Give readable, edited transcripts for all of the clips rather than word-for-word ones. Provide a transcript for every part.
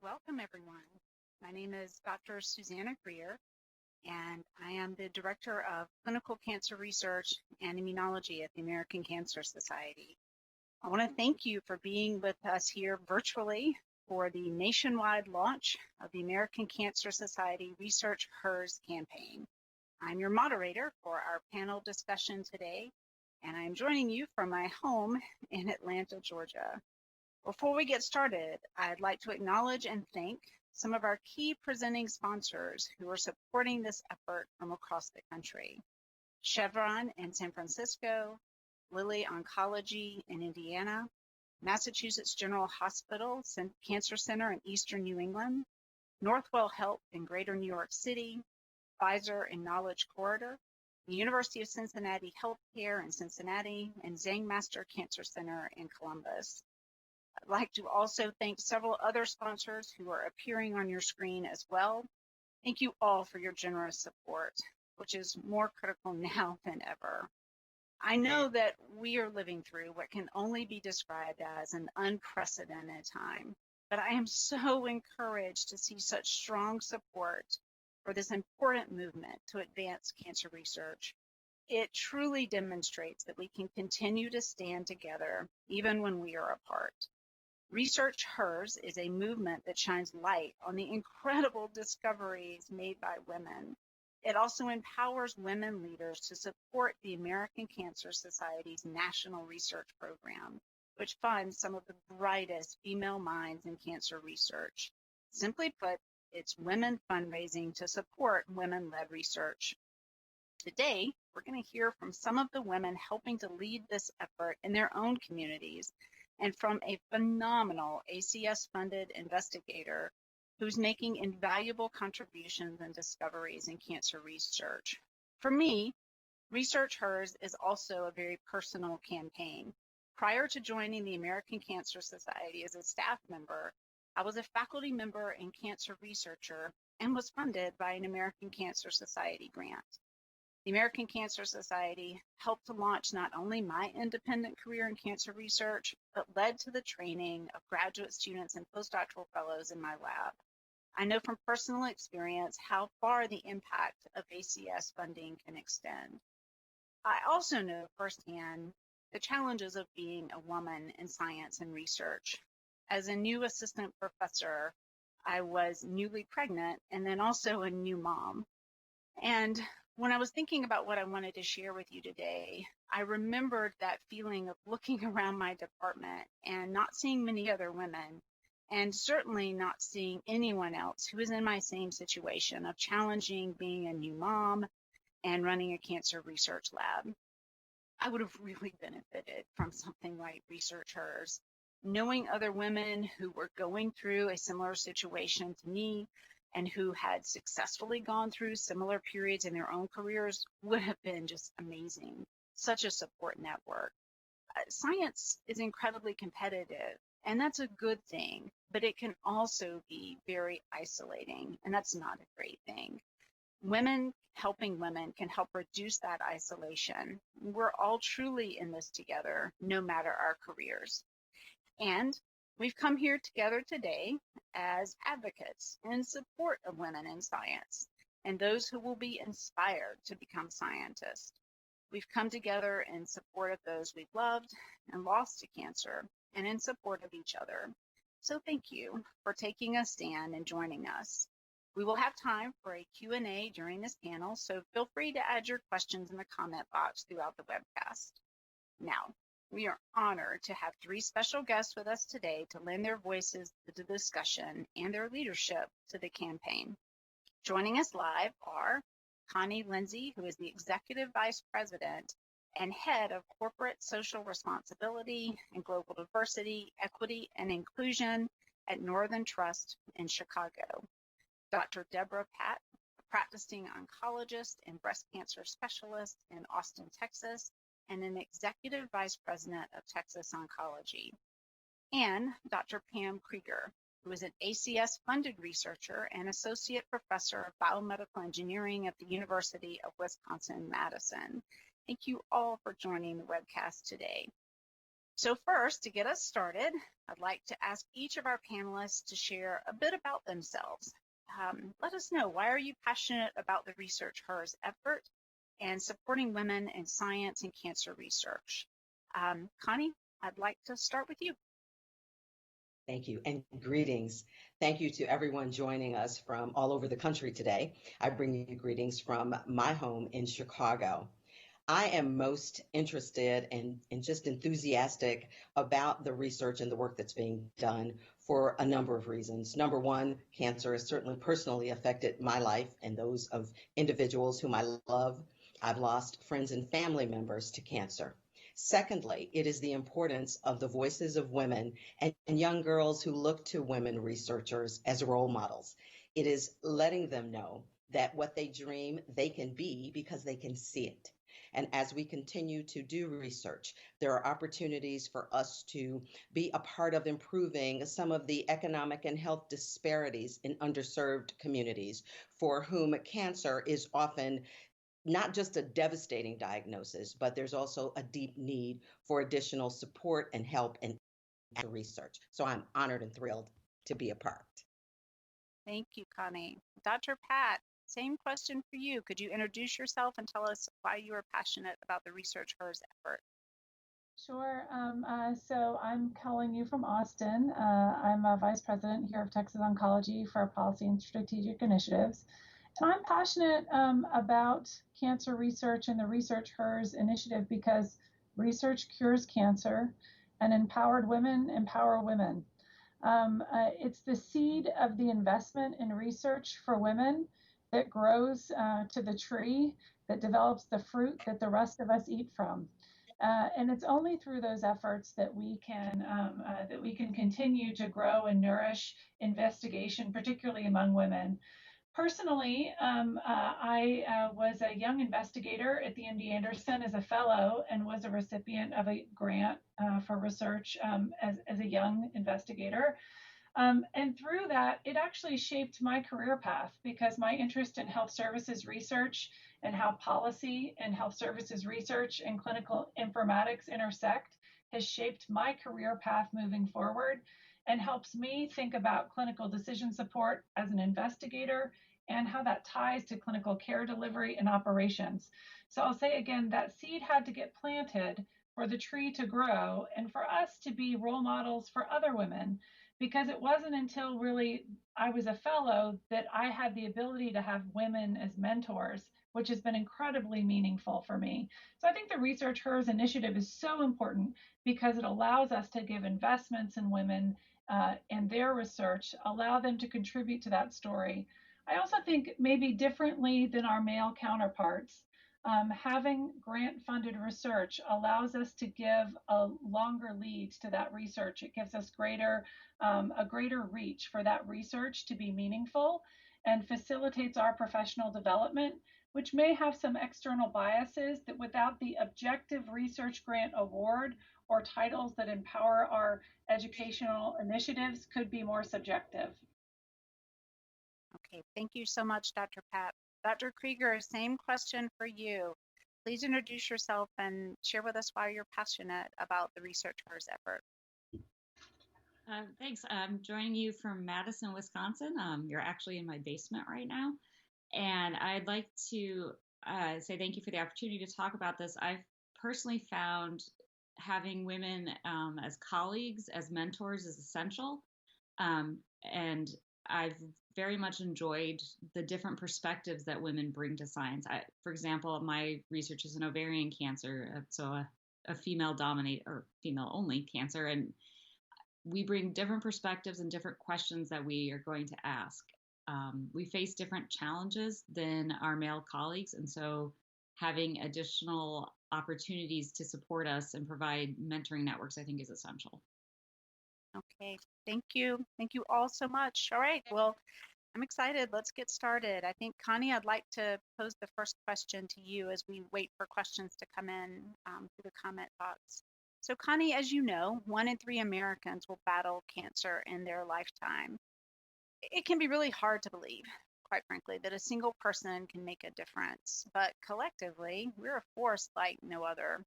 Welcome, everyone. My name is Dr. Susanna Greer, and I am the Director of Clinical Cancer Research and Immunology at the American Cancer Society. I want to thank you for being with us here virtually for the nationwide launch of the American Cancer Society ResearchHERS campaign. I'm your moderator for our panel discussion today, and I'm joining you from my home in Atlanta, Georgia. Before we get started, I'd like to acknowledge and thank some of our key presenting sponsors who are supporting this effort from across the country. Chevron in San Francisco, Lilly Oncology in Indiana, Massachusetts General Hospital Cancer Center in Eastern New England, Northwell Health in Greater New York City, Pfizer in Knowledge Corridor, the University of Cincinnati Healthcare in Cincinnati, and Zangmaster Cancer Center in Columbus. I'd like to also thank several other sponsors who are appearing on your screen as well. Thank you all for your generous support, which is more critical now than ever. I know that we are living through what can only be described as an unprecedented time, but I am so encouraged to see such strong support for this important movement to advance cancer research. It truly demonstrates that we can continue to stand together even when we are apart. ResearchHERS is a movement that shines light on the incredible discoveries made by women. It also empowers women leaders to support the American Cancer Society's National Research Program, which funds some of the brightest female minds in cancer research. Simply put, it's women fundraising to support women-led research. Today, we're going to hear from some of the women helping to lead this effort in their own communities, and from a phenomenal ACS-funded investigator who's making invaluable contributions and discoveries in cancer research. For me, ResearchHERS is also a very personal campaign. Prior to joining the American Cancer Society as a staff member, I was a faculty member and cancer researcher and was funded by an American Cancer Society grant. The American Cancer Society helped to launch not only my independent career in cancer research, but led to the training of graduate students and postdoctoral fellows in my lab. I know from personal experience how far the impact of ACS funding can extend. I also know firsthand the challenges of being a woman in science and research. As a new assistant professor, I was newly pregnant and then also a new mom. And when I was thinking about what I wanted to share with you today, I remembered that feeling of looking around my department and not seeing many other women, and certainly not seeing anyone else who is in my same situation of challenging being a new mom and running a cancer research lab. I would have really benefited from something like ResearchHERS. Knowing other women who were going through a similar situation to me and who had successfully gone through similar periods in their own careers would have been just amazing. Such a support network. Science is incredibly competitive, and that's a good thing, but it can also be very isolating, and that's not a great thing. Women helping women can help reduce that isolation. We're all truly in this together, no matter our careers. And we've come here together today as advocates in support of women in science and those who will be inspired to become scientists. We've come together in support of those we've loved and lost to cancer, and in support of each other. So thank you for taking a stand and joining us. We will have time for a Q&A during this panel, so feel free to add your questions in the comment box throughout the webcast. Now, we are honored to have three special guests with us today to lend their voices to the discussion and their leadership to the campaign. Joining us live are Connie Lindsay, who is the Executive Vice President and Head of Corporate Social Responsibility and Global Diversity, Equity, and Inclusion at Northern Trust in Chicago. Dr. Deborah Patt, a practicing oncologist and breast cancer specialist in Austin, Texas, and an Executive Vice President of Texas Oncology. And Dr. Pam Krieger, who is an ACS-funded researcher and Associate Professor of Biomedical Engineering at the University of Wisconsin-Madison. Thank you all for joining the webcast today. So first, to get us started, I'd like to ask each of our panelists to share a bit about themselves. Let us know, why are you passionate about the ResearchHERS effort and supporting women in science and cancer research? Connie, I'd like to start with you. Thank you, and greetings. Thank you to everyone joining us from all over the country today. I bring you greetings from my home in Chicago. I am most interested and just enthusiastic about the research and the work that's being done for a number of reasons. Number one, cancer has certainly personally affected my life and those of individuals whom I love. I've lost friends and family members to cancer. Secondly, it is the importance of the voices of women and young girls who look to women researchers as role models. It is letting them know that what they dream, they can be because they can see it. And as we continue to do research, there are opportunities for us to be a part of improving some of the economic and health disparities in underserved communities for whom cancer is often not just a devastating diagnosis, but there's also a deep need for additional support and help and research. So I'm honored and thrilled to be a part. Thank you, Connie. Dr. Pat, same question for you. Could you introduce yourself and tell us why you are passionate about the ResearchHERS effort? Sure. So I'm calling you from Austin. I'm a vice president here of Texas Oncology for Policy and Strategic Initiatives. And I'm passionate about cancer research and the ResearchHERS initiative because research cures cancer and empowered women empower women. It's the seed of the investment in research for women that grows to the tree that develops the fruit that the rest of us eat from. And it's only through those efforts that we can continue to grow and nourish investigation, particularly among women. Personally, I was a young investigator at the MD Anderson as a fellow and was a recipient of a grant for research as a young investigator. And through that, it actually shaped my career path because my interest in health services research and how policy and health services research and clinical informatics intersect has shaped my career path moving forward and helps me think about clinical decision support as an investigator and how that ties to clinical care delivery and operations. So I'll say again, that seed had to get planted for the tree to grow and for us to be role models for other women, because it wasn't until really I was a fellow that I had the ability to have women as mentors, which has been incredibly meaningful for me. So I think the ResearchHERS initiative is so important because it allows us to give investments in women and their research, allow them to contribute to that story. I also think maybe differently than our male counterparts, having grant-funded research allows us to give a longer lead to that research. It gives us a greater reach for that research to be meaningful and facilitates our professional development, which may have some external biases that without the objective research grant award or titles that empower our educational initiatives could be more subjective. Okay, thank you so much, Dr. Pat. Dr. Krieger, same question for you. Please introduce yourself and share with us why you're passionate about the ResearchHERS effort. Thanks. I'm joining you from Madison, Wisconsin. You're actually in my basement right now. And I'd like to say thank you for the opportunity to talk about this. I've personally found having women as colleagues, as mentors is essential. And I've very much enjoyed the different perspectives that women bring to science. For example, my research is in ovarian cancer, so a female-dominated or female-only cancer, and we bring different perspectives and different questions that we are going to ask. We face different challenges than our male colleagues, and so having additional opportunities to support us and provide mentoring networks, I think, is essential. Okay, thank you. Thank you all so much. All right, well, I'm excited. Let's get started. I think, Connie, I'd like to pose the first question to you as we wait for questions to come in through the comment box. So, Connie, as you know, 1 in 3 Americans will battle cancer in their lifetime. It can be really hard to believe, quite frankly, that a single person can make a difference, but collectively, we're a force like no other.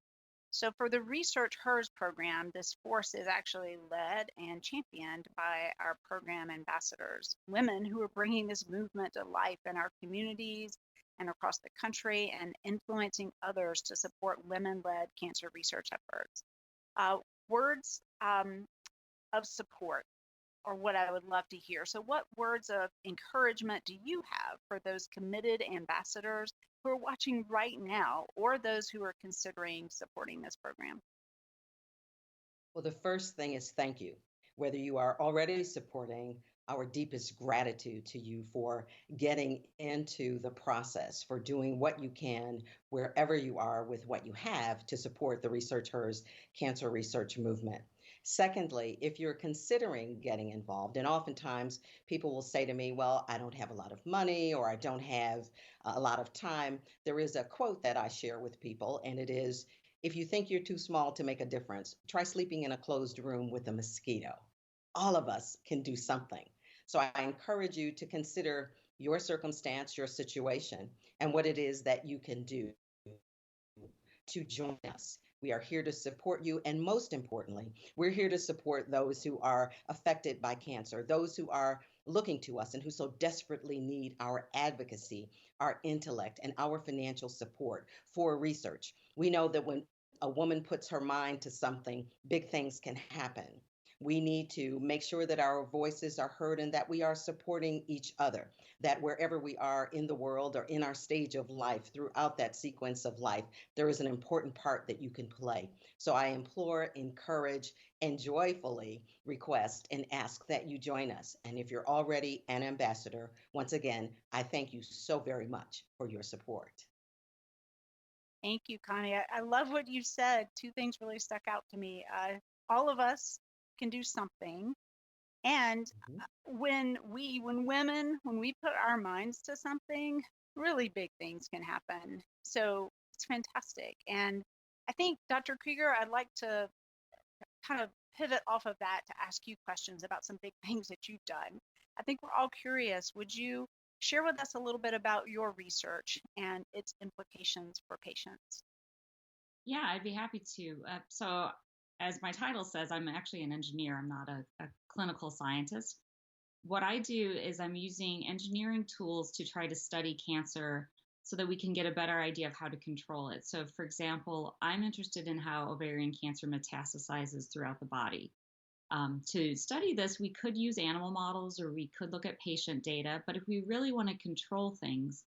So for the ResearcHERS program, this force is actually led and championed by our program ambassadors, women who are bringing this movement to life in our communities and across the country and influencing others to support women-led cancer research efforts. Words of support are what I would love to hear. So what words of encouragement do you have for those committed ambassadors who are watching right now, or those who are considering supporting this program? Well, the first thing is thank you. Whether you are already supporting, our deepest gratitude to you for getting into the process, for doing what you can wherever you are with what you have to support the ResearchHERS cancer research movement. Secondly, if you're considering getting involved, and oftentimes people will say to me, well, I don't have a lot of money or I don't have a lot of time. There is a quote that I share with people, and it is, if you think you're too small to make a difference, try sleeping in a closed room with a mosquito. All of us can do something. So I encourage you to consider your circumstance, your situation, and what it is that you can do to join us. We are here to support you. And most importantly, we're here to support those who are affected by cancer, those who are looking to us and who so desperately need our advocacy, our intellect, and our financial support for research. We know that when a woman puts her mind to something, big things can happen. We need to make sure that our voices are heard and that we are supporting each other, that wherever we are in the world or in our stage of life, throughout that sequence of life, there is an important part that you can play. So I implore, encourage, and joyfully request and ask that you join us. And if you're already an ambassador, once again, I thank you so very much for your support. Thank you, Connie. I love what you said. Two things really stuck out to me. All of us can do something. And when we put our minds to something, really big things can happen. So it's fantastic. And I think, Dr. Krieger, I'd like to kind of pivot off of that to ask you questions about some big things that you've done. I think we're all curious. Would you share with us a little bit about your research and its implications for patients? Yeah, I'd be happy to. So, as my title says, I'm actually an engineer. I'm not a clinical scientist. What I do is I'm using engineering tools to try to study cancer so that we can get a better idea of how to control it. So, for example, I'm interested in how ovarian cancer metastasizes throughout the body. To study this, we could use animal models or we could look at patient data, but if we really want to control things,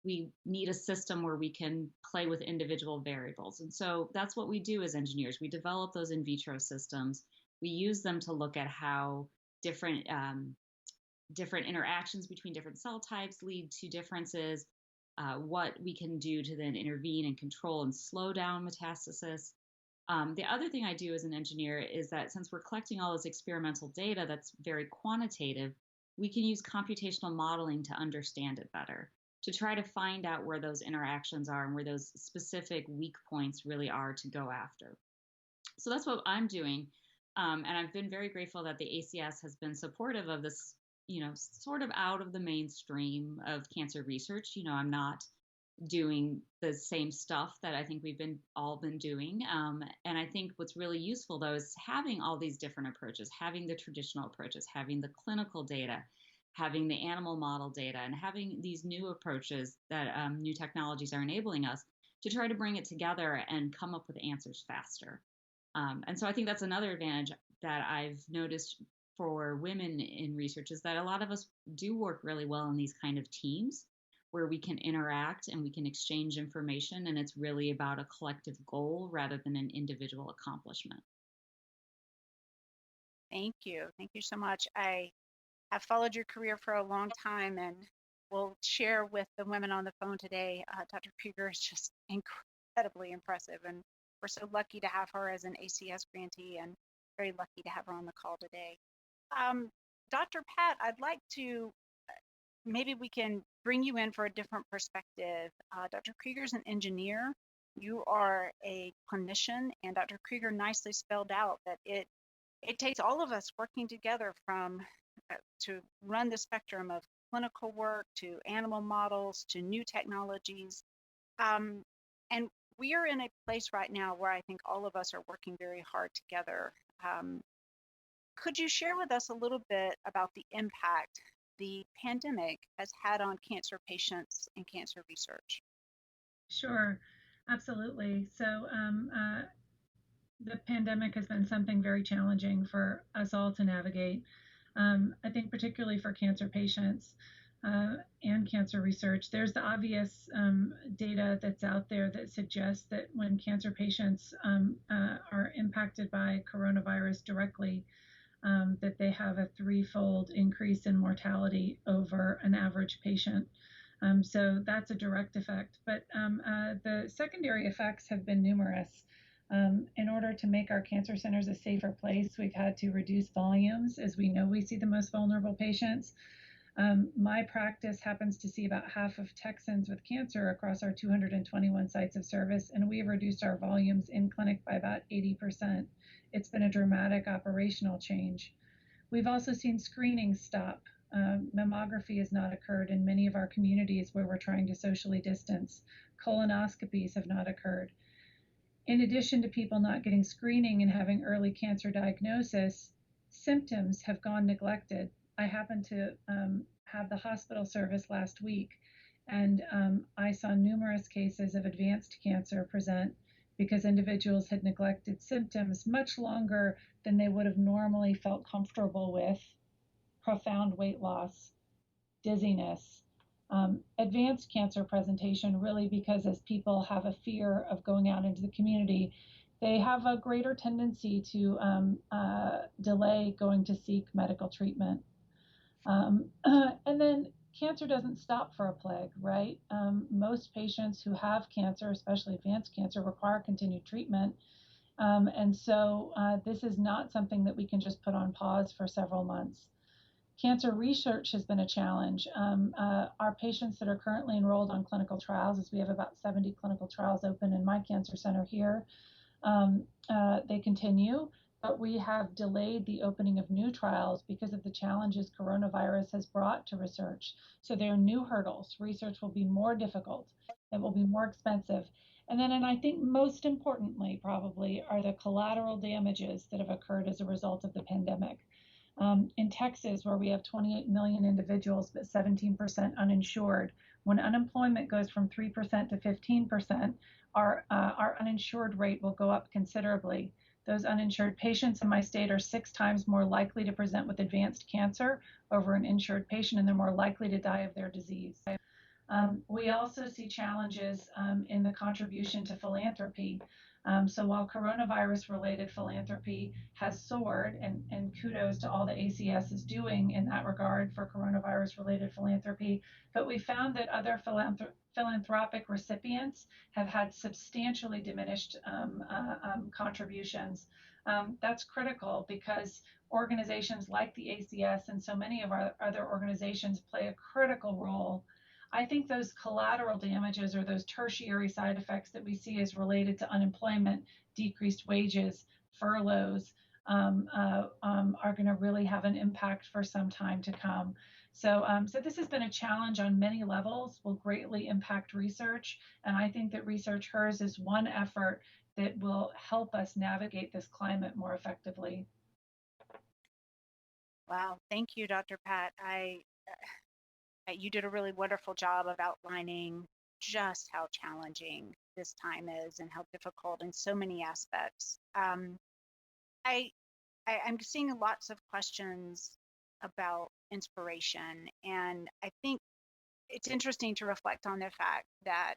we need a system where we can play with individual variables. And so that's what we do as engineers. We develop those in vitro systems. We use them to look at how different interactions between different cell types lead to differences, what we can do to then intervene and control and slow down metastasis. The other thing I do as an engineer is that since we're collecting all this experimental data that's very quantitative, we can use computational modeling to understand it better, to try to find out where those interactions are and where those specific weak points really are to go after. So that's what I'm doing. And I've been very grateful that the ACS has been supportive of this, sort of out of the mainstream of cancer research. I'm not doing the same stuff that I think we've all been doing. And I think what's really useful, though, is having all these different approaches, having the traditional approaches, having the clinical data, having the animal model data, and having these new approaches that new technologies are enabling us to try to bring it together and come up with answers faster. And so I think that's another advantage that I've noticed for women in research is that a lot of us do work really well in these kind of teams where we can interact and we can exchange information, and it's really about a collective goal rather than an individual accomplishment. Thank you. Thank you so much. I have followed your career for a long time and will share with the women on the phone today. Dr. Krieger is just incredibly impressive, and we're so lucky to have her as an ACS grantee and very lucky to have her on the call today. Dr. Pat, I'd like to, maybe we can bring you in for a different perspective. Dr. Krieger's an engineer. You are a clinician, and Dr. Krieger nicely spelled out that it takes all of us working together to run the spectrum of clinical work to animal models to new technologies. And we are in a place right now where I think all of us are working very hard together. Could you share with us a little bit about the impact the pandemic has had on cancer patients and cancer research? Sure, absolutely. So, the pandemic has been something very challenging for us all to navigate. I think particularly for cancer patients and cancer research, there's the obvious data that's out there that suggests that when cancer patients are impacted by coronavirus directly, that they have a threefold increase in mortality over an average patient. So that's a direct effect. But the secondary effects have been numerous. In order to make our cancer centers a safer place, we've had to reduce volumes. As we know, we see the most vulnerable patients. My practice happens to see about half of Texans with cancer across our 221 sites of service, and we've reduced our volumes in clinic by about 80%. It's been a dramatic operational change. We've also seen screening stop. Mammography has not occurred in many of our communities where we're trying to socially distance. Colonoscopies have not occurred. In addition to people not getting screening and having early cancer diagnosis, symptoms have gone neglected. I happened to have the hospital service last week, and I saw numerous cases of advanced cancer present because individuals had neglected symptoms much longer than they would have normally felt comfortable with: profound weight loss, dizziness, advanced cancer presentation, really because as people have a fear of going out into the community, they have a greater tendency to delay going to seek medical treatment. And then cancer doesn't stop for a plague, right? Most patients who have cancer, especially advanced cancer, require continued treatment. And so this is not something that we can just put on pause for several months. Cancer research has been a challenge. Our patients that are currently enrolled on clinical trials, as we have about 70 clinical trials open in my cancer center here, they continue, but we have delayed the opening of new trials because of the challenges coronavirus has brought to research. So there are new hurdles. Research will be more difficult. It will be more expensive. And then, and I think most importantly, probably, are the collateral damages that have occurred as a result of the pandemic. In Texas, where we have 28 million individuals but 17% uninsured, when unemployment goes from 3% to 15%, our uninsured rate will go up considerably. Those uninsured patients in my state are 6 times more likely to present with advanced cancer over an insured patient, and they're more likely to die of their disease. We also see challenges in the contribution to philanthropy. So while coronavirus-related philanthropy has soared, and kudos to all the ACS is doing in that regard for coronavirus-related philanthropy, but we found that other philanthropic recipients have had substantially diminished contributions. That's critical because organizations like the ACS and so many of our other organizations play a critical role. I think those collateral damages or those tertiary side effects that we see as related to unemployment, decreased wages, furloughs, are going to really have an impact for some time to come. So this has been a challenge on many levels, will greatly impact research. And I think that ResearchHERS is one effort that will help us navigate this climate more effectively. Wow, thank you, Dr. Pat. You did a really wonderful job of outlining just how challenging this time is and how difficult in so many aspects. I'm seeing lots of questions about inspiration, and I think it's interesting to reflect on the fact that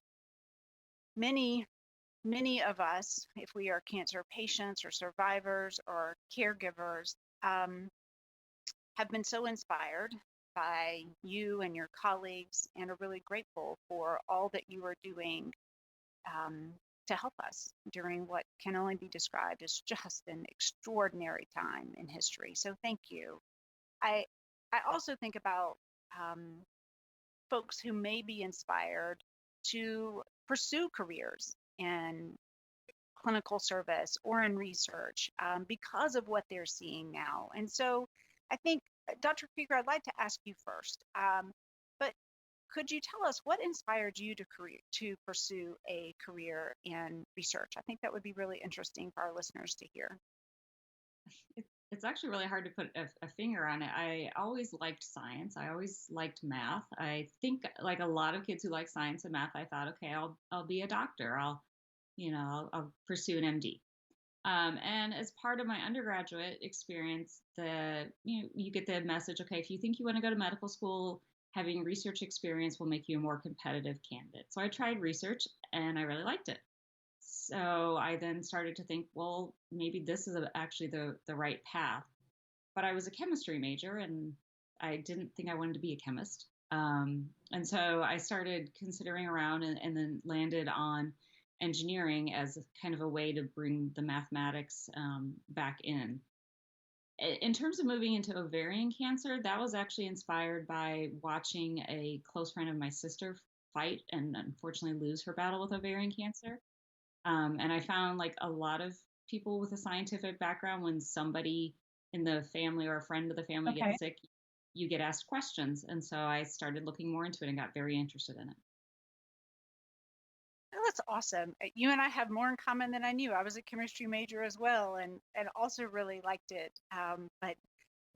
many of us, if we are cancer patients or survivors or caregivers, have been so inspired by you and your colleagues and are really grateful for all that you are doing to help us during what can only be described as just an extraordinary time in history. So thank you. I also think about folks who may be inspired to pursue careers in clinical service or in research because of what they're seeing now. And so I think, Dr. Krieger, I'd like to ask you first, but could you tell us what inspired you to pursue a career in research? I think that would be really interesting for our listeners to hear. It's actually really hard to put a finger on it. I always liked science. I always liked math. I think, like a lot of kids who like science and math, I thought, okay, I'll be a doctor. I'll pursue an MD. And as part of my undergraduate experience, you get the message, okay, if you think you want to go to medical school, having research experience will make you a more competitive candidate. So I tried research and I really liked it. So I then started to think, well, maybe this is actually the right path. But I was a chemistry major and I didn't think I wanted to be a chemist. And so I started considering around and then landed on engineering as kind of a way to bring the mathematics back in. In terms of moving into ovarian cancer, that was actually inspired by watching a close friend of my sister fight and unfortunately lose her battle with ovarian cancer. And I found like a lot of people with a scientific background, when somebody in the family or a friend of the family Okay. gets sick, you get asked questions. And so I started looking more into it and got very interested in it. Oh, that's awesome. You and I have more in common than I knew. I was a chemistry major as well, and also really liked it, but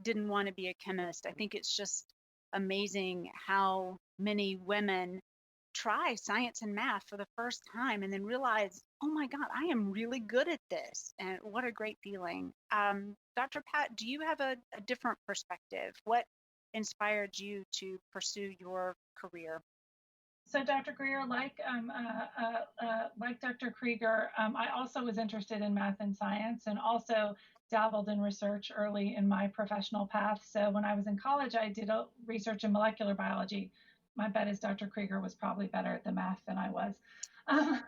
didn't want to be a chemist. I think it's just amazing how many women try science and math for the first time and then realize, oh my God, I am really good at this. And what a great feeling. Dr. Pat, do you have a different perspective? What inspired you to pursue your career? So, Dr. Greer, like Dr. Krieger, I also was interested in math and science, and also dabbled in research early in my professional path. So, when I was in college, I did research in molecular biology. My bet is Dr. Krieger was probably better at the math than I was. Um,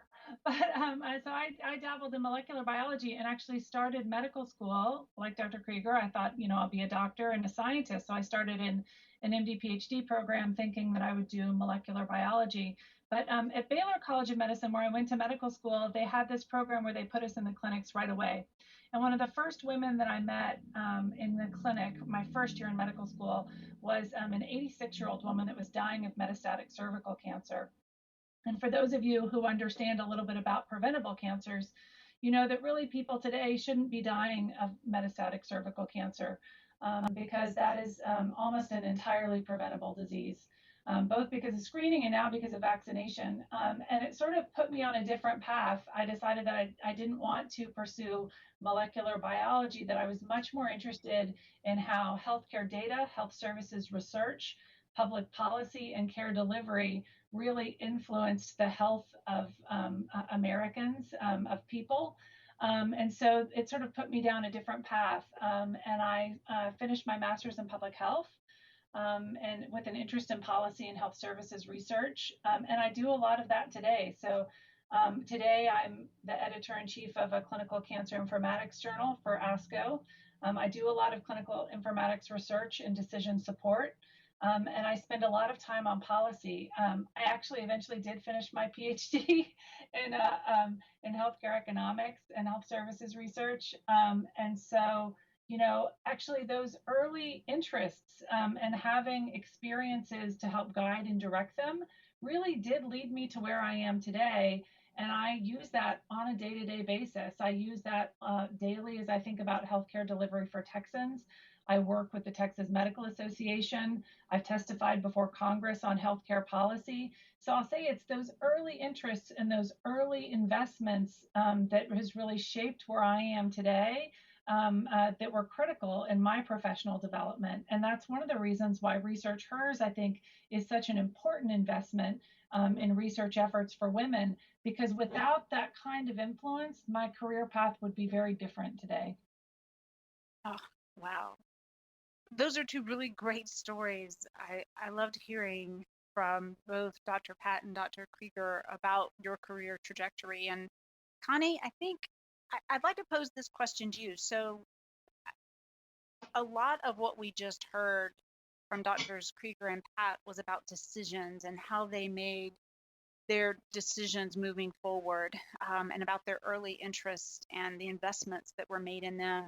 so I dabbled in molecular biology and actually started medical school like Dr. Krieger. I thought, I'll be a doctor and a scientist. So I started in an MD PhD program thinking that I would do molecular biology. But at Baylor College of Medicine, where I went to medical school, they had this program where they put us in the clinics right away. And one of the first women that I met in the clinic, my first year in medical school, was an 86-year-old woman that was dying of metastatic cervical cancer. And for those of you who understand a little bit about preventable cancers, you know that really people today shouldn't be dying of metastatic cervical cancer because that is almost an entirely preventable disease, both because of screening and now because of vaccination. And it sort of put me on a different path. I decided that I didn't want to pursue molecular biology, that I was much more interested in how healthcare data, health services research, public policy, and care delivery really influenced the health of Americans, of people. And so it sort of put me down a different path. And I finished my master's in public health and with an interest in policy and health services research. And I do a lot of that today. So today I'm the editor-in-chief of a clinical cancer informatics journal for ASCO. I do a lot of clinical informatics research and decision support. And I spend a lot of time on policy. I actually eventually did finish my PhD in healthcare economics and health services research. And so, actually those early interests and having experiences to help guide and direct them really did lead me to where I am today. And I use that on a day-to-day basis. I use that daily as I think about healthcare delivery for Texans. I work with the Texas Medical Association. I've testified before Congress on healthcare policy. So I'll say it's those early interests and those early investments that has really shaped where I am today that were critical in my professional development. And that's one of the reasons why ResearchHERS, I think, is such an important investment in research efforts for women, because without that kind of influence, my career path would be very different today. Oh, wow. Those are two really great stories. I loved hearing from both Dr. Pat and Dr. Krieger about your career trajectory. And Connie, I think I'd like to pose this question to you. So a lot of what we just heard from Drs. Krieger and Pat was about decisions and how they made their decisions moving forward, and about their early interests and the investments that were made in them.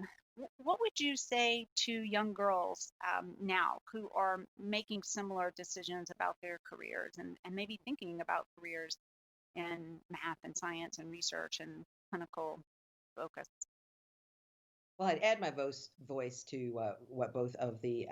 What would you say to young girls now who are making similar decisions about their careers and maybe thinking about careers in math and science and research and clinical focus? Well, I'd add my voice to what both of the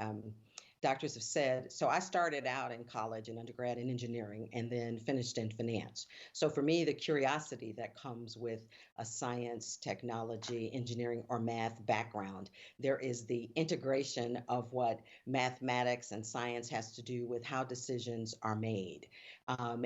doctors have said. So I started out in college and undergrad in engineering and then finished in finance. So for me, the curiosity that comes with a science, technology, engineering, or math background, there is the integration of what mathematics and science has to do with how decisions are made.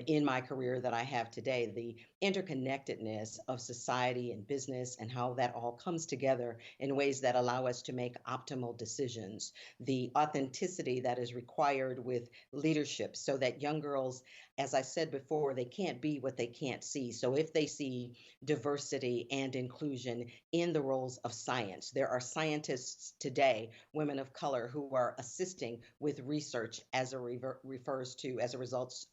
In my career that I have today, the interconnectedness of society and business and how that all comes together in ways that allow us to make optimal decisions, the authenticity that is required with leadership so that young girls, as I said before, they can't be what they can't see. So if they see diversity and inclusion in the roles of science, there are scientists today, women of color, who are assisting with research as a refers to as a result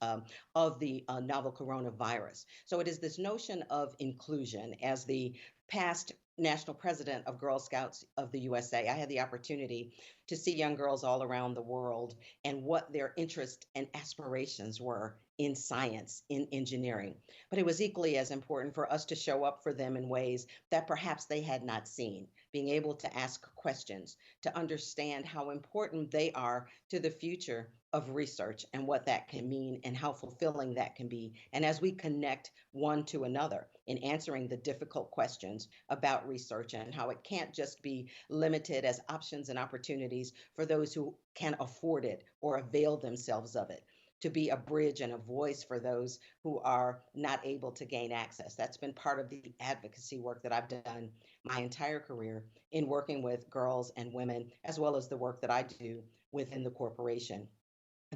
of the novel coronavirus. So it is this notion of inclusion. As the past national president of Girl Scouts of the USA, I had the opportunity to see young girls all around the world and what their interests and aspirations were in science, in engineering. But it was equally as important for us to show up for them in ways that perhaps they had not seen, being able to ask questions, to understand how important they are to the future of research and what that can mean and how fulfilling that can be. And as we connect one to another in answering the difficult questions about research and how it can't just be limited as options and opportunities for those who can afford it or avail themselves of it, to be a bridge and a voice for those who are not able to gain access. That's been part of the advocacy work that I've done my entire career in working with girls and women, as well as the work that I do within the corporation.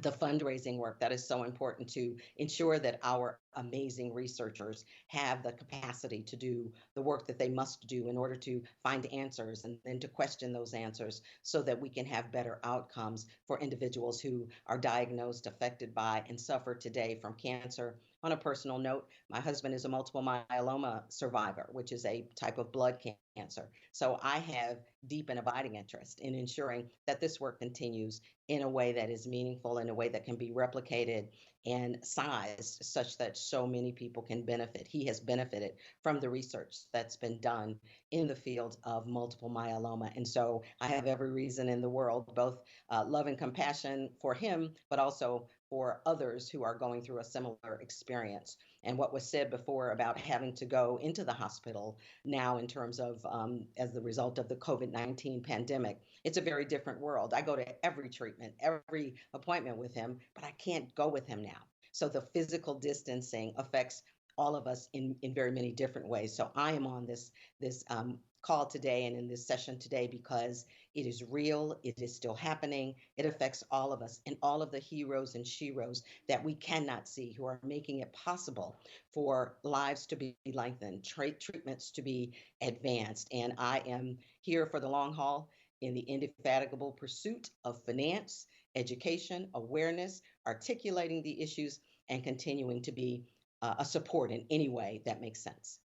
The fundraising work that is so important to ensure that our amazing researchers have the capacity to do the work that they must do in order to find answers and then to question those answers so that we can have better outcomes for individuals who are diagnosed, affected by, and suffer today from cancer. On a personal note, my husband is a multiple myeloma survivor, which is a type of blood cancer. So I have deep and abiding interest in ensuring that this work continues in a way that is meaningful, in a way that can be replicated and sized such that so many people can benefit. He has benefited from the research that's been done in the field of multiple myeloma. And so I have every reason in the world, both love and compassion for him, but also for others who are going through a similar experience. And what was said before about having to go into the hospital now in terms of as the result of the COVID-19 pandemic, it's a very different world. I go to every treatment, every appointment with him, but I can't go with him now. So the physical distancing affects all of us in very many different ways. So I am on this call today and in this session today because it is real, it is still happening, it affects all of us and all of the heroes and sheroes that we cannot see who are making it possible for lives to be lengthened, treatments to be advanced. And I am here for the long haul in the indefatigable pursuit of finance, education, awareness, articulating the issues, and continuing to be a support in any way that makes sense.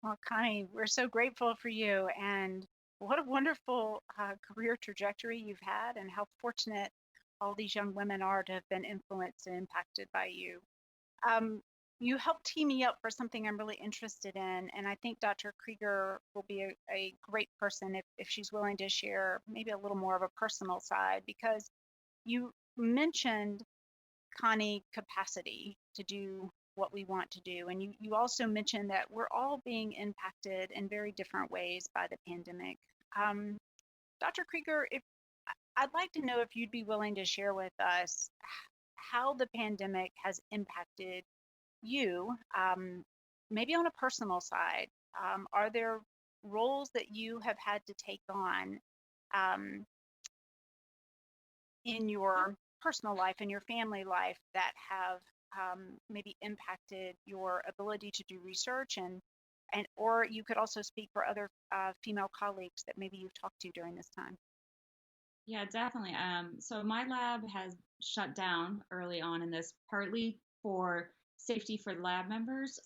Well, Connie, we're so grateful for you, and what a wonderful career trajectory you've had, and how fortunate all these young women are to have been influenced and impacted by you. You helped tee me up for something I'm really interested in, and I think Dr. Krieger will be a great person if she's willing to share maybe a little more of a personal side, because you mentioned, Connie, capacity to do what we want to do. And you also mentioned that we're all being impacted in very different ways by the pandemic. Dr. Krieger, if I'd like to know if you'd be willing to share with us how the pandemic has impacted you, maybe on a personal side. Are there roles that you have had to take on um, in your personal life, in your family life, that have maybe impacted your ability to do research, and or you could also speak for other female colleagues that maybe you've talked to during this time? Yeah, definitely. So my lab has shut down early on in this, partly for safety for lab members,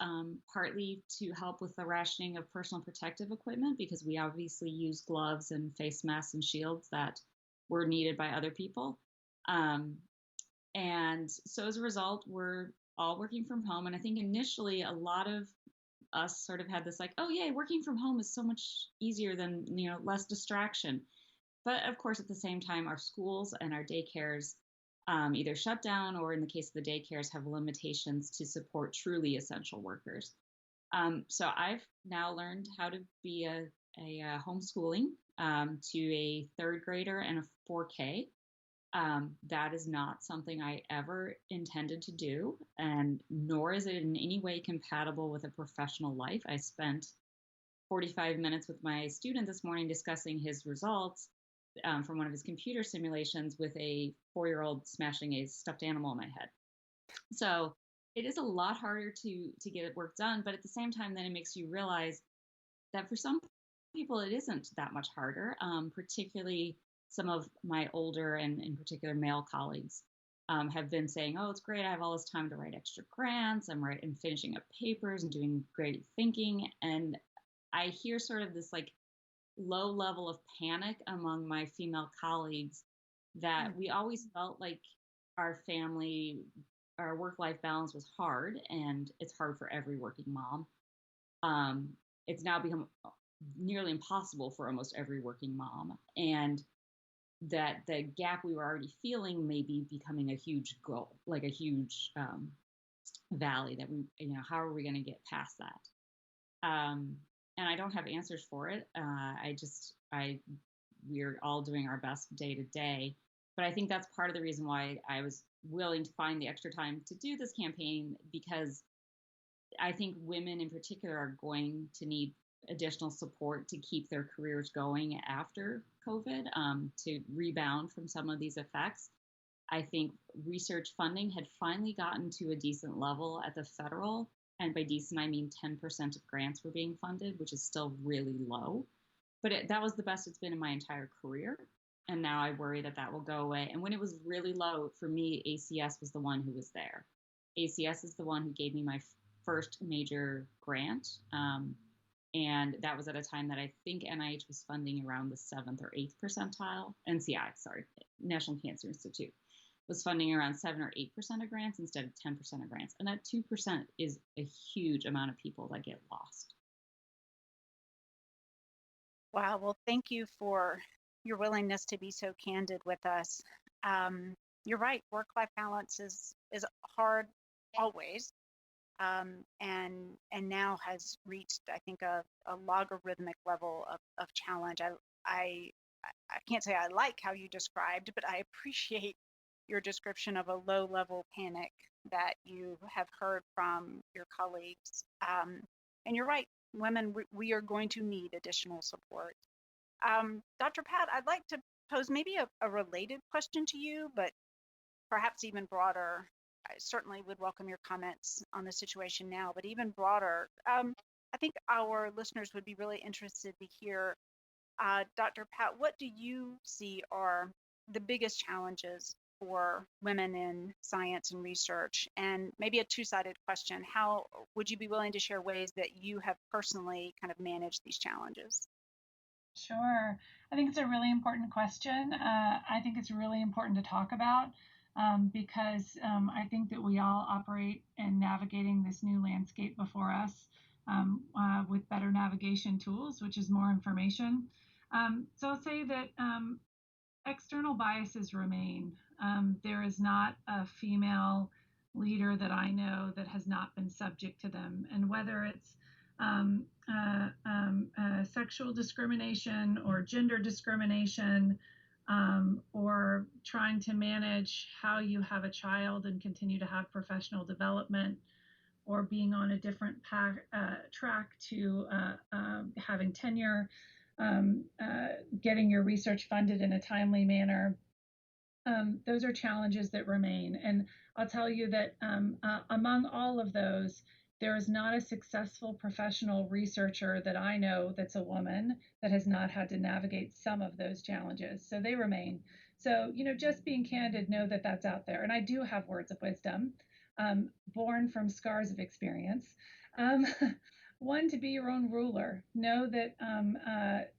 partly to help with the rationing of personal protective equipment, because we obviously use gloves and face masks and shields that were needed by other people. And so as a result, we're all working from home. And I think initially a lot of us sort of had this like, oh, yay, working from home is so much easier than, less distraction. But of course, at the same time, our schools and our daycares either shut down or, in the case of the daycares, have limitations to support truly essential workers. So I've now learned how to be a homeschooling to a third grader and a 4K. That is not something I ever intended to do, and nor is it in any way compatible with a professional life. I spent 45 minutes with my student this morning discussing his results from one of his computer simulations with a 4-year-old smashing a stuffed animal in my head. So it is a lot harder to get work done, but at the same time, then it makes you realize that for some people, it isn't that much harder, particularly some of my older and in particular male colleagues have been saying, oh, it's great. I have all this time to write extra grants. I'm finishing up papers and doing great thinking. And I hear sort of this like low level of panic among my female colleagues that we always felt like our work-life balance was hard, and it's hard for every working mom. It's now become nearly impossible for almost every working mom. And that the gap we were already feeling may be becoming a huge goal, like a huge valley that how are we going to get past that? And I don't have answers for it. We're all doing our best day to day. But I think that's part of the reason why I was willing to find the extra time to do this campaign, because I think women in particular are going to need additional support to keep their careers going after COVID, to rebound from some of these effects. I think research funding had finally gotten to a decent level at the federal, and by decent, I mean 10% of grants were being funded, which is still really low. But that was the best it's been in my entire career. And now I worry that will go away. And when it was really low, for me, ACS was the one who was there. ACS is the one who gave me my first major grant. And that was at a time that I think NIH was funding around the 7th or 8th percentile. National Cancer Institute was funding around 7 or 8% of grants instead of 10% of grants. And that 2% is a huge amount of people that get lost. Wow. Well, thank you for your willingness to be so candid with us. You're right. Work-life balance is hard always. And now has reached, I think, a logarithmic level of challenge. I can't say I like how you described, but I appreciate your description of a low-level panic that you have heard from your colleagues. And you're right, women, we are going to need additional support. Dr. Pat, I'd like to pose maybe a related question to you, but perhaps even broader. I certainly would welcome your comments on the situation now, but even broader, I think our listeners would be really interested to hear, Dr. Pat, what do you see are the biggest challenges for women in science and research? And maybe a two-sided question, how would you be willing to share ways that you have personally kind of managed these challenges? Sure. I think it's a really important question. I think it's really important to talk about. Because I think that we all operate in navigating this new landscape before us with better navigation tools, which is more information. So I'll say that external biases remain. There is not a female leader that I know that has not been subject to them. And whether it's sexual discrimination or gender discrimination, or trying to manage how you have a child and continue to have professional development, or being on a different track to having tenure, getting your research funded in a timely manner. Those are challenges that remain. And I'll tell you that among all of those, there is not a successful professional researcher that I know that's a woman that has not had to navigate some of those challenges. So they remain. So, just being candid, know that that's out there. And I do have words of wisdom. born from scars of experience. Um, One, to be your own ruler. Know that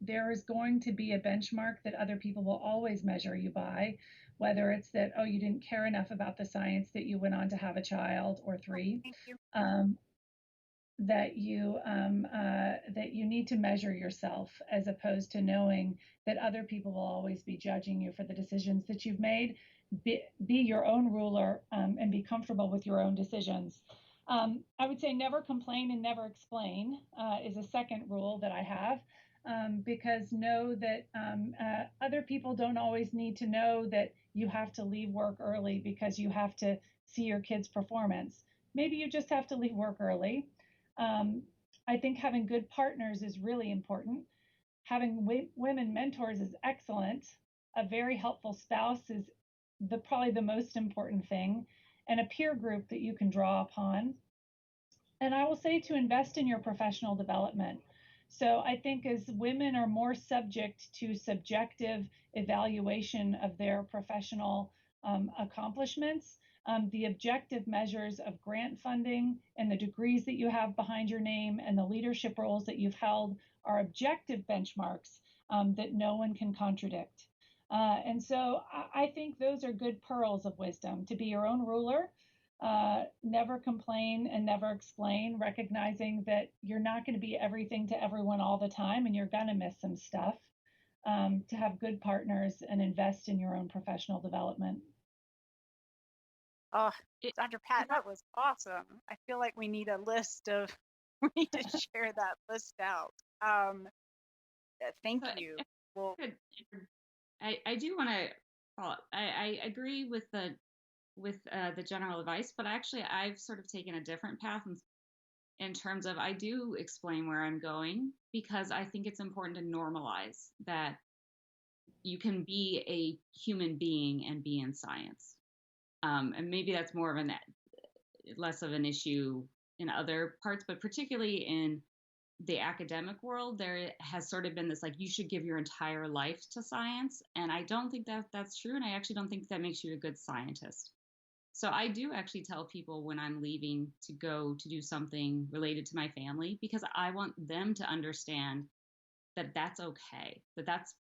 there is going to be a benchmark that other people will always measure you by, whether it's that, oh, you didn't care enough about the science that you went on to have a child or three. Thank you. That you need to measure yourself, as opposed to knowing that other people will always be judging you for the decisions that you've made. Be your own ruler, and be comfortable with your own decisions. I would say never complain and never explain is a second rule that I have, because know that other people don't always need to know that you have to leave work early because you have to see your kids' performance. Maybe you just have to leave work early. I think having good partners is really important. Having women mentors is excellent. A very helpful spouse is probably the most important thing, and a peer group that you can draw upon. And I will say to invest in your professional development. So I think as women are more subject to subjective evaluation of their professional accomplishments, the objective measures of grant funding and the degrees that you have behind your name and the leadership roles that you've held are objective benchmarks that no one can contradict. And so I think those are good pearls of wisdom: to be your own ruler, never complain and never explain, recognizing that you're not going to be everything to everyone all the time and you're going to miss some stuff, to have good partners and invest in your own professional development. Oh, Dr. Pat, that was awesome. I feel like we need a list of, we need to share that list out. Thank you. Well, I do want to, I agree with the general advice, but actually I've sort of taken a different path in terms of, I do explain where I'm going, because I think it's important to normalize that you can be a human being and be in science. And maybe that's more of less of an issue in other parts, but particularly in the academic world, there has sort of been this, like, you should give your entire life to science. And I don't think that that's true. And I actually don't think that makes you a good scientist. So I do actually tell people when I'm leaving to go to do something related to my family, because I want them to understand that that's okay, that that's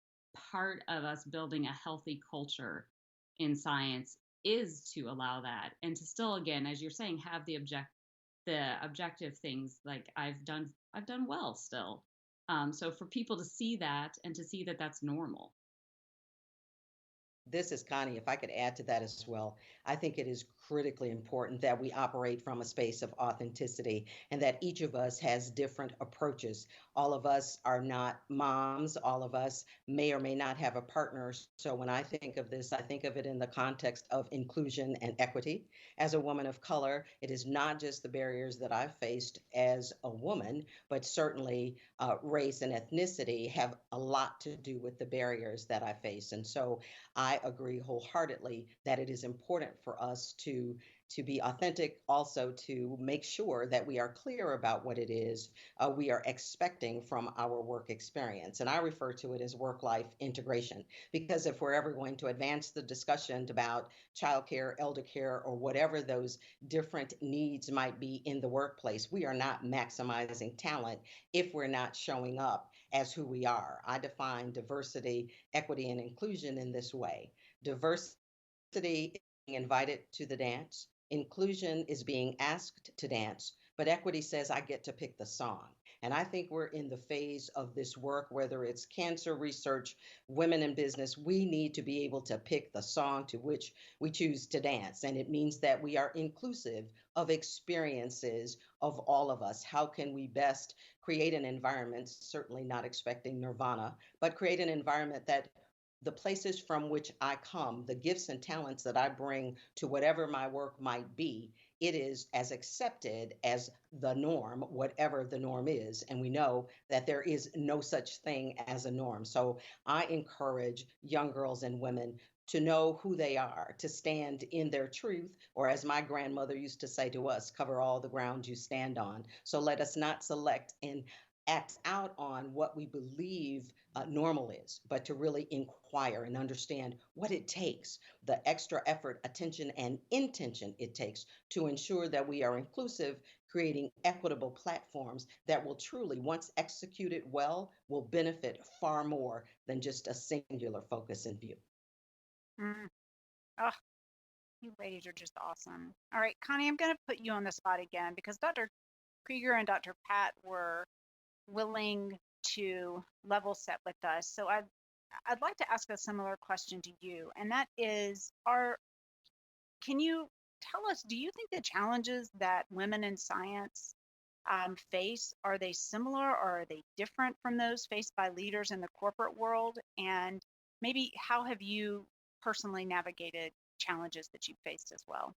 part of us building a healthy culture in science, is to allow that, and to still, again, as you're saying, have the objective things, like I've done well still. So for people to see that and to see that that's normal. This is Connie. If I could add to that as well, I think it is critically important that we operate from a space of authenticity and that each of us has different approaches. All of us are not moms. All of us may or may not have a partner. So when I think of this, I think of it in the context of inclusion and equity. As a woman of color, it is not just the barriers that I've faced as a woman, but certainly race and ethnicity have a lot to do with the barriers that I face. And so I agree wholeheartedly that it is important for us to be authentic, also to make sure that we are clear about what it is we are expecting from our work experience. And I refer to it as work-life integration, because if we're ever going to advance the discussion about childcare, elder care, or whatever those different needs might be in the workplace, we are not maximizing talent if we're not showing up as who we are. I define diversity, equity, and inclusion in this way. Diversity is being invited to the dance. Inclusion is being asked to dance, but equity says I get to pick the song. And I think we're in the phase of this work, whether it's cancer research, women in business, we need to be able to pick the song to which we choose to dance. And it means that we are inclusive of experiences of all of us. How can we best create an environment, certainly not expecting nirvana, but create an environment that the places from which I come, the gifts and talents that I bring to whatever my work might be, it is as accepted as the norm, whatever the norm is. And we know that there is no such thing as a norm. So I encourage young girls and women to know who they are, to stand in their truth, or as my grandmother used to say to us, cover all the ground you stand on. So let us not select and act out on what we believe normal is, but to really inquire and understand what it takes, the extra effort, attention, and intention it takes to ensure that we are inclusive, creating equitable platforms that will truly, once executed well, will benefit far more than just a singular focus and view. Mm. Oh, you ladies are just awesome. All right, Connie, I'm going to put you on the spot again because Dr. Krieger and Dr. Pat were willing to level set with us. So I'd like to ask a similar question to you, and that is, can you tell us, do you think the challenges that women in science face, are they similar or are they different from those faced by leaders in the corporate world? And maybe how have you personally navigated challenges that you've faced as well?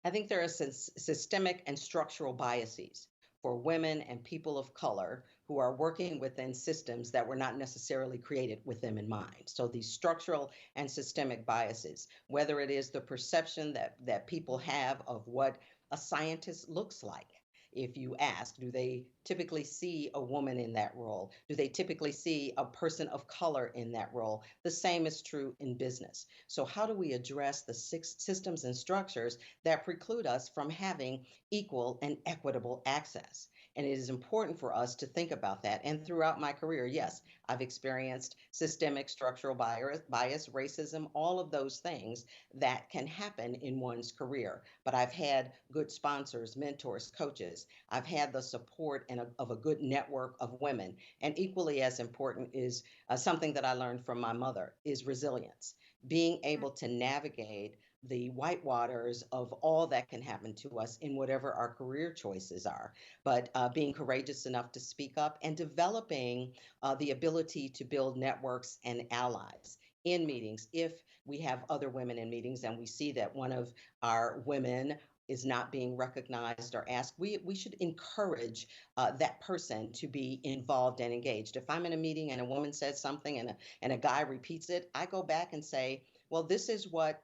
I think there are systemic and structural biases for women and people of color who are working within systems that were not necessarily created with them in mind. So these structural and systemic biases, whether it is the perception that people have of what a scientist looks like. If you ask, do they typically see a woman in that role? Do they typically see a person of color in that role? The same is true in business. So how do we address the systems and structures that preclude us from having equal and equitable access? And it is important for us to think about that. And throughout my career, yes, I've experienced systemic structural bias, racism, all of those things that can happen in one's career. But I've had good sponsors, mentors, coaches. I've had the support of a good network of women. And equally as important is something that I learned from my mother is resilience, being able to navigate the whitewaters of all that can happen to us in whatever our career choices are, but being courageous enough to speak up and developing the ability to build networks and allies in meetings. If we have other women in meetings and we see that one of our women is not being recognized or asked, we should encourage that person to be involved and engaged. If I'm in a meeting and a woman says something and a guy repeats it, I go back and say, well, this is what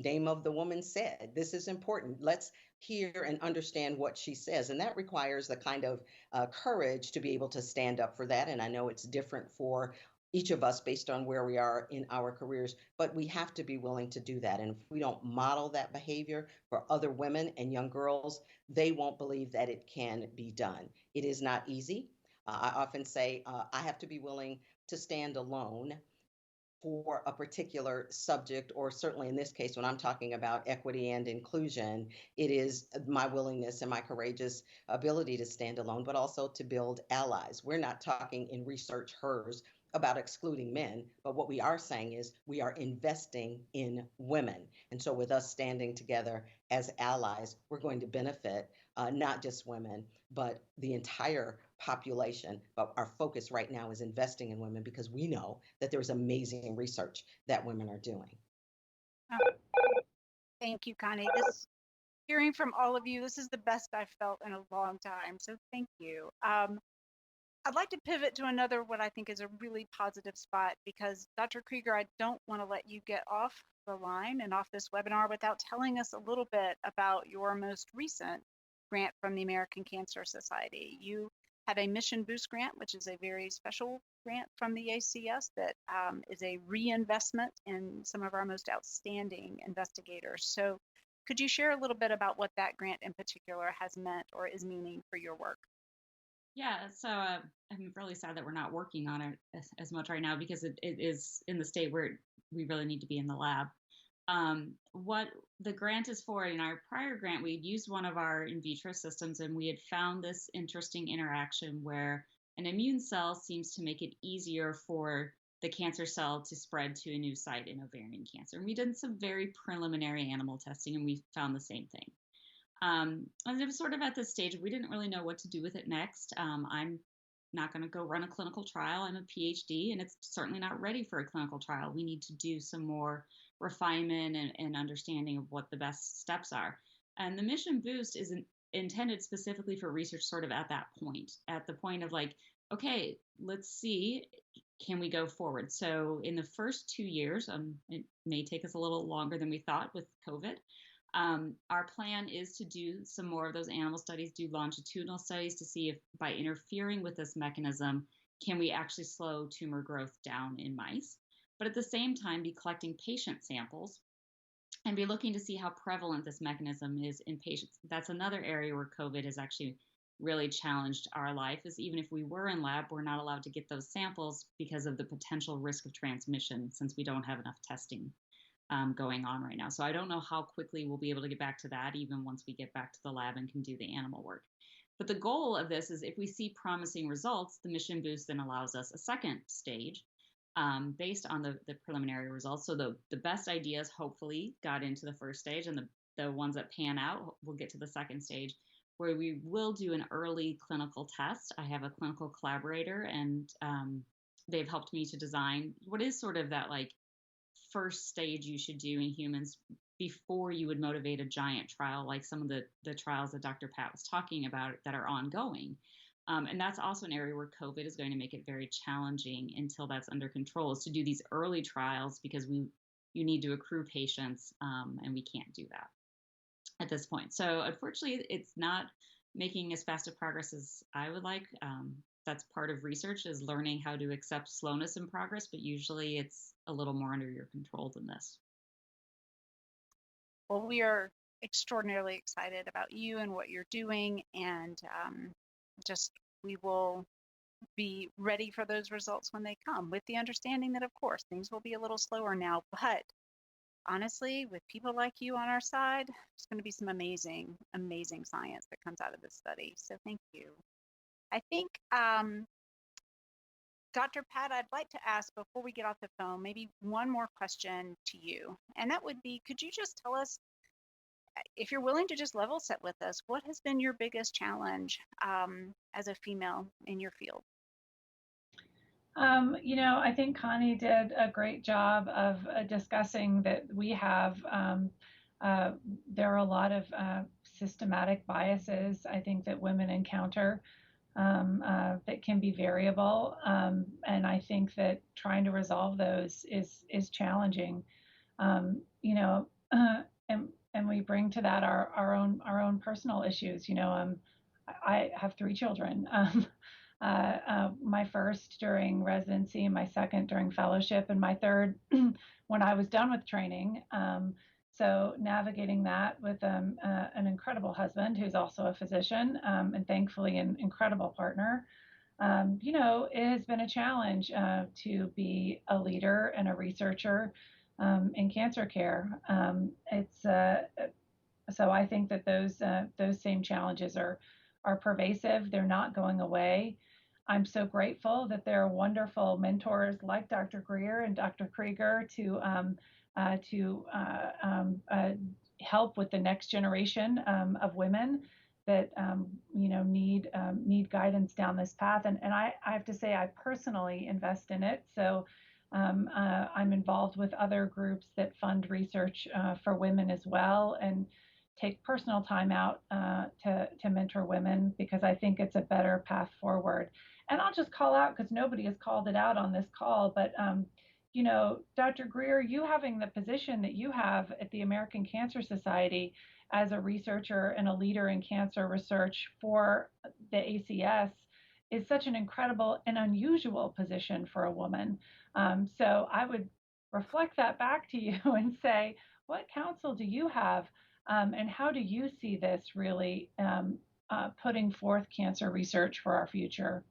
name of the woman said. This is important. Let's hear and understand what she says. And that requires the kind of courage to be able to stand up for that. And I know it's different for each of us based on where we are in our careers, but we have to be willing to do that. And if we don't model that behavior for other women and young girls, they won't believe that it can be done. It is not easy. I often say I have to be willing to stand alone for a particular subject, or certainly in this case, when I'm talking about equity and inclusion, it is my willingness and my courageous ability to stand alone, but also to build allies. We're not talking in ResearchHERS about excluding men, but what we are saying is we are investing in women. And so with us standing together as allies, we're going to benefit not just women, but the entire population. But our focus right now is investing in women because we know that there's amazing research that women are doing. Oh, thank you, Connie. Hearing from all of you, this is the best I've felt in a long time. So thank you. I'd like to pivot to another, what I think is a really positive spot, because Dr. Krieger, I don't want to let you get off the line and off this webinar without telling us a little bit about your most recent grant from the American Cancer Society. You have a Mission Boost grant, which is a very special grant from the ACS that is a reinvestment in some of our most outstanding investigators. So could you share a little bit about what that grant in particular has meant or is meaning for your work? Yeah, so I'm really sad that we're not working on it as much right now because it is in the state where we really need to be in the lab. What the grant is for, in our prior grant, we had used one of our in vitro systems and we had found this interesting interaction where an immune cell seems to make it easier for the cancer cell to spread to a new site in ovarian cancer. And we did some very preliminary animal testing and we found the same thing. And it was sort of at this stage, we didn't really know what to do with it next. I'm not going to go run a clinical trial. I'm a PhD, and it's certainly not ready for a clinical trial. We need to do some more refinement and understanding of what the best steps are. And the Mission Boost is intended specifically for research sort of at the point of like, okay, let's see, can we go forward? So in the first 2 years, it may take us a little longer than we thought with COVID, Our plan is to do some more of those animal studies, do longitudinal studies to see if by interfering with this mechanism, can we actually slow tumor growth down in mice? But at the same time, be collecting patient samples and be looking to see how prevalent this mechanism is in patients. That's another area where COVID has actually really challenged our life, is even if we were in lab, we're not allowed to get those samples because of the potential risk of transmission, since we don't have enough testing going on right now. So I don't know how quickly we'll be able to get back to that, even once we get back to the lab and can do the animal work. But the goal of this is, if we see promising results, the mission boost then allows us a second stage based on the preliminary results. So the best ideas hopefully got into the first stage, and the ones that pan out will get to the second stage, where we will do an early clinical test. I have a clinical collaborator, and they've helped me to design what is sort of that like first stage you should do in humans before you would motivate a giant trial, like some of the trials that Dr. Pat was talking about that are ongoing. And that's also an area where COVID is going to make it very challenging until that's under control, is to do these early trials, because you need to accrue patients, and we can't do that at this point. So unfortunately, it's not making as fast a progress as I would like. That's part of research, is learning how to accept slowness in progress, but usually it's a little more under your control than this. Well, we are extraordinarily excited about you and what you're doing, and we will be ready for those results when they come, with the understanding that, of course, things will be a little slower now, but honestly, with people like you on our side, there's going to be some amazing, amazing science that comes out of this study. So thank you. I think, Dr. Pat, I'd like to ask, before we get off the phone, maybe one more question to you. And that would be, could you just tell us, if you're willing to just level set with us, what has been your biggest challenge as a female in your field? I think Connie did a great job of discussing that we have, there are a lot of systematic biases, I think, that women encounter that can be variable. And I think that trying to resolve those is challenging. And we bring to that our own personal issues. I have 3 children. My first during residency, my second during fellowship, and my third when I was done with training. So navigating that with an incredible husband who's also a physician, and thankfully an incredible partner, it has been a challenge to be a leader and a researcher in cancer care. So I think that those same challenges are pervasive. They're not going away. I'm so grateful that there are wonderful mentors like Dr. Greer and Dr. Krieger to help with the next generation of women that need guidance down this path. And I have to say, I personally invest in it. So I'm involved with other groups that fund research for women as well, and take personal time out to mentor women, because I think it's a better path forward. And I'll just call out, because nobody has called it out on this call, but Dr. Greer, you having the position that you have at the American Cancer Society as a researcher and a leader in cancer research for the ACS is such an incredible and unusual position for a woman. So I would reflect that back to you and say, what counsel do you have, and how do you see this really putting forth cancer research for our future?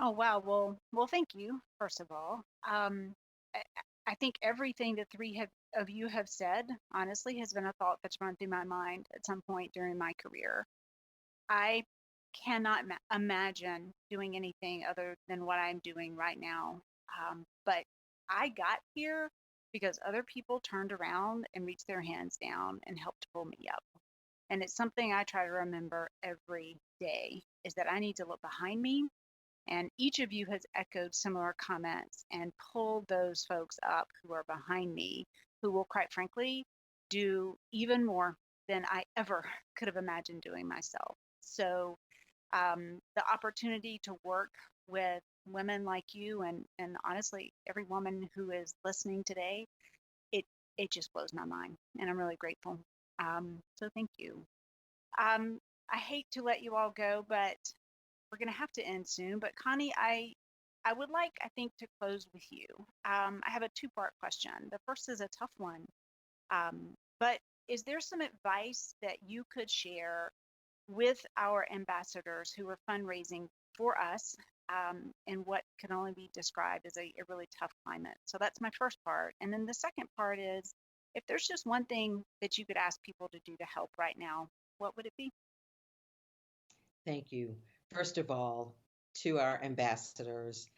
Oh, wow. Well, thank you, first of all. I think everything the three of you have said, honestly, has been a thought that's run through my mind at some point during my career. I cannot imagine doing anything other than what I'm doing right now. But I got here because other people turned around and reached their hands down and helped pull me up. And it's something I try to remember every day, is that I need to look behind me. And each of you has echoed similar comments and pulled those folks up who are behind me, who will, quite frankly, do even more than I ever could have imagined doing myself. So the opportunity to work with women like you, and honestly, every woman who is listening today, it just blows my mind, and I'm really grateful. So thank you. I hate to let you all go, but we're going to have to end soon. But Connie, I would like, I think, to close with you. I have a two-part question. The first is a tough one, but is there some advice that you could share with our ambassadors who are fundraising for us in what can only be described as a really tough climate? So that's my first part. And then the second part is, if there's just one thing that you could ask people to do to help right now, what would it be? Thank you. First of all, to our ambassadors,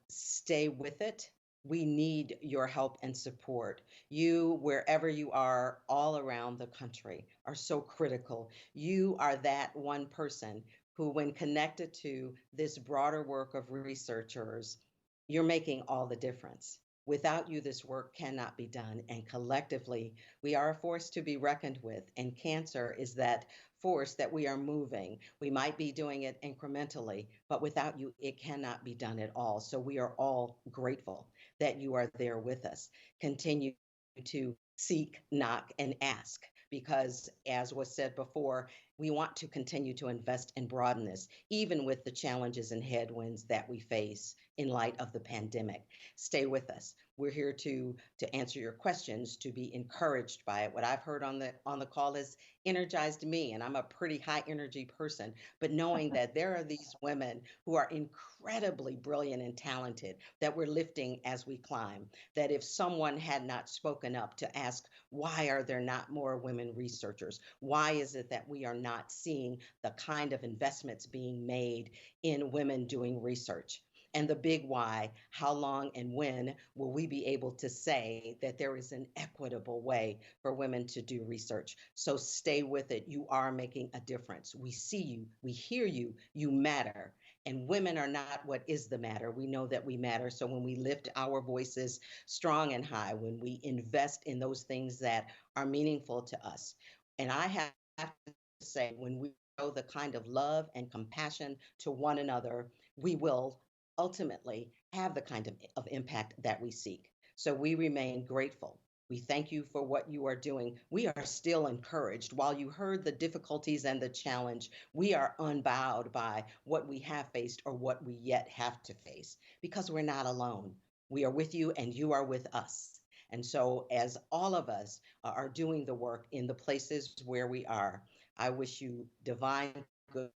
stay with it. We need your help and support. You, wherever you are, all around the country, are so critical. You are that one person who, when connected to this broader work of researchers, you're making all the difference. Without you, this work cannot be done. And collectively, we are a force to be reckoned with. And cancer is that force that we are moving. We might be doing it incrementally, but without you, it cannot be done at all. So we are all grateful that you are there with us. Continue to seek, knock, and ask, because as was said before, we want to continue to invest and broaden this, even with the challenges and headwinds that we face in light of the pandemic. Stay with us. We're here to answer your questions, to be encouraged by it. What I've heard on the call is energized me, and I'm a pretty high energy person. But knowing that there are these women who are incredibly brilliant and talented that we're lifting as we climb, that if someone had not spoken up to ask, why are there not more women researchers? Why is it that we are not seeing the kind of investments being made in women doing research? And the big why, how long and when will we be able to say that there is an equitable way for women to do research? So stay with it. You are making a difference. We see you, we hear you, you matter. And women are not what is the matter. We know that we matter. So when we lift our voices strong and high, when we invest in those things that are meaningful to us, and I have to say, when we show the kind of love and compassion to one another, we will ultimately have the kind of impact that we seek. So we remain grateful. We thank you for what you are doing. We are still encouraged. While you heard the difficulties and the challenge, we are unbowed by what we have faced or what we yet have to face, because we're not alone. We are with you and you are with us. And so as all of us are doing the work in the places where we are, I wish you divine good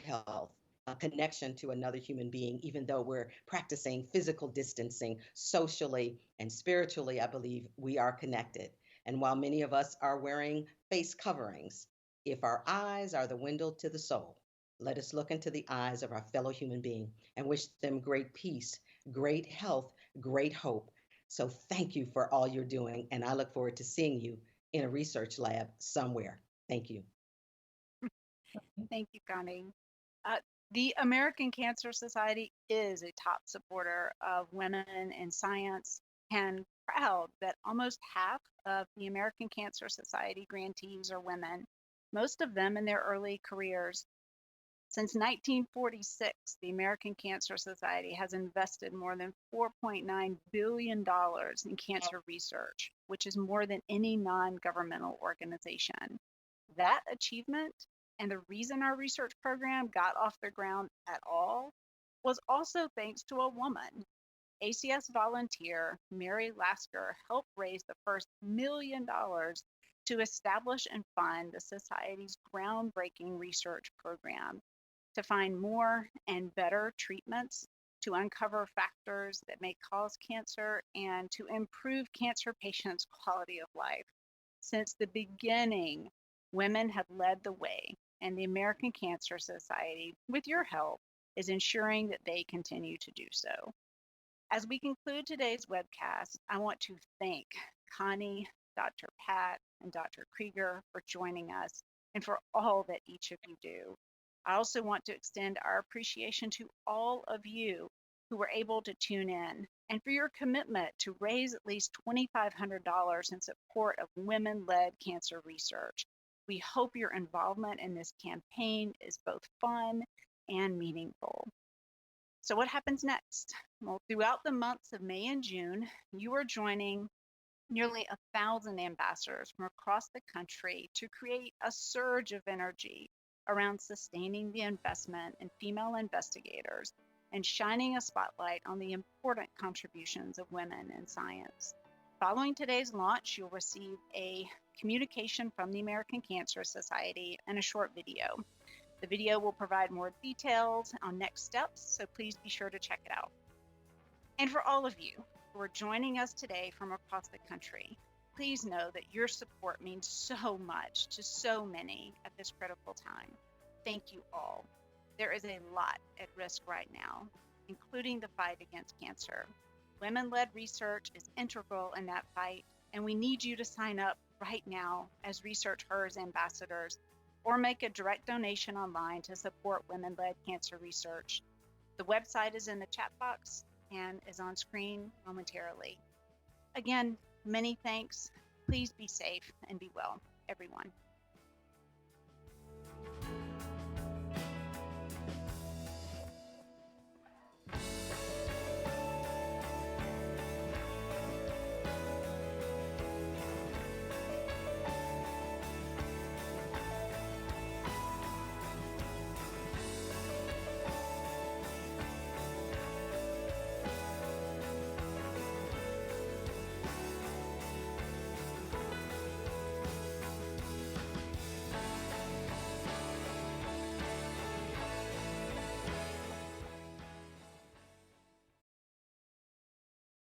health, a connection to another human being, even though we're practicing physical distancing socially and spiritually. I believe we are connected. And while many of us are wearing face coverings, if our eyes are the window to the soul, let us look into the eyes of our fellow human being and wish them great peace, great health, great hope. So thank you for all you're doing. And I look forward to seeing you in a research lab somewhere. Thank you. Thank you, Connie. Uh, the American Cancer Society is a top supporter of women in science, and proud that almost half of the American Cancer Society grantees are women, most of them in their early careers. Since 1946, the American Cancer Society has invested more than $4.9 billion in cancer research, which is more than any non-governmental organization. That achievement, and the reason our research program got off the ground at all, was also thanks to a woman. ACS volunteer Mary Lasker helped raise the first $1 million to establish and fund the Society's groundbreaking research program to find more and better treatments, to uncover factors that may cause cancer, and to improve cancer patients' quality of life. Since the beginning, women have led the way, and the American Cancer Society, with your help, is ensuring that they continue to do so. As we conclude today's webcast, I want to thank Connie, Dr. Pat, and Dr. Krieger for joining us and for all that each of you do. I also want to extend our appreciation to all of you who were able to tune in, and for your commitment to raise at least $2,500 in support of women-led cancer research. We hope your involvement in this campaign is both fun and meaningful. So what happens next? Well, throughout the months of May and June, you are joining nearly 1,000 ambassadors from across the country to create a surge of energy around sustaining the investment in female investigators and shining a spotlight on the important contributions of women in science. Following today's launch, you'll receive a communication from the American Cancer Society and a short video. The video will provide more details on next steps, so please be sure to check it out. And for all of you who are joining us today from across the country, please know that your support means so much to so many at this critical time. Thank you all. There is a lot at risk right now, including the fight against cancer. Women-led research is integral in that fight, and we need you to sign up right now as ResearchHERS ambassadors or make a direct donation online to support women-led cancer research. The website is in the chat box and is on screen momentarily. Again, many thanks. Please be safe and be well, everyone.